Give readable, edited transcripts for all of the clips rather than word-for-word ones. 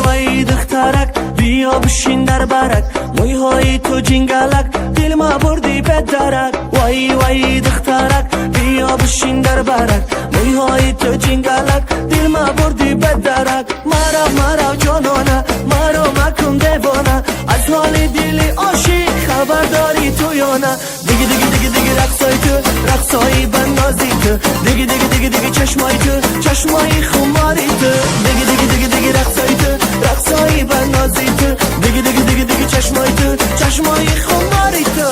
وای دخترک بیا بشین در برک، مویهای تو جنگلک دل ما بردی به درک. وای دخترک بیا بشین در برک، مویهای تو جنگلک دل ما بردی به درک. مرا جانانه مرا مکن دیوانه، از حال دل عاشق خبر داری تو یا نه؟ دیگه رقصای تو رقصای بنازی تو، دیگه چشمای تو چشمای خماری تو، دیگه رقصای تو رقصای بنازی تو، دیگه چشمای تو چشمای خماری تو.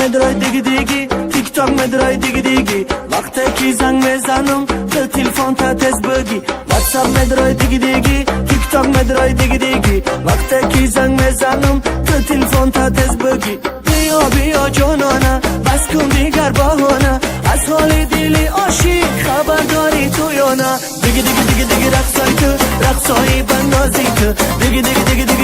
مدرای دیگی تیک تاک مدرای دیگی وقتی که زنگ میزنم تو تلفن تا تز بگی. واتساپ مدرای دیگی تیک تاک مدرای دیگی وقتی که زنگ میزنم تو تلفن تا تز بگی. بیا جانانه بس کن دیگر بهانه، از حال دل عاشق خبر داری تو یا نه؟ دیگه رقصای تو رقصای بنازی تو، دیگه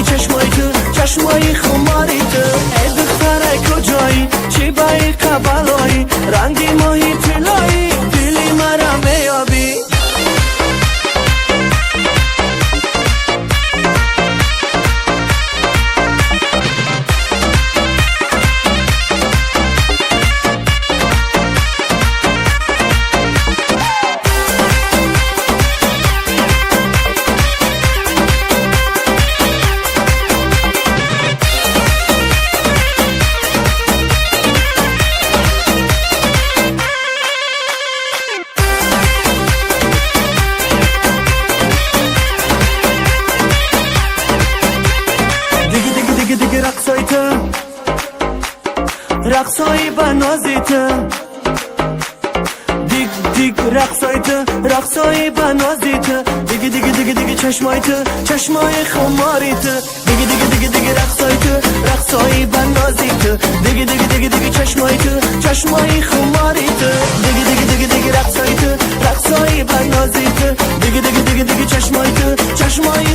چشمای تو چشمای خماری تو. ای دختره کجایی چی بایی قبلایی، رنگی ماهی طلایی دلی مرا میابی. رقصای تو رقصای بنازی تو، دیگ رقصای تو رقصای بنازی تو، دیگه چشمای تو چشمای خماری تو، دیگه رقصای تو رقصای بنازی تو، دیگه چشمای تو چشمای خماری تو، دیگه رقصای تو رقصای بنازی تو، دیگه چشمای تو چشمای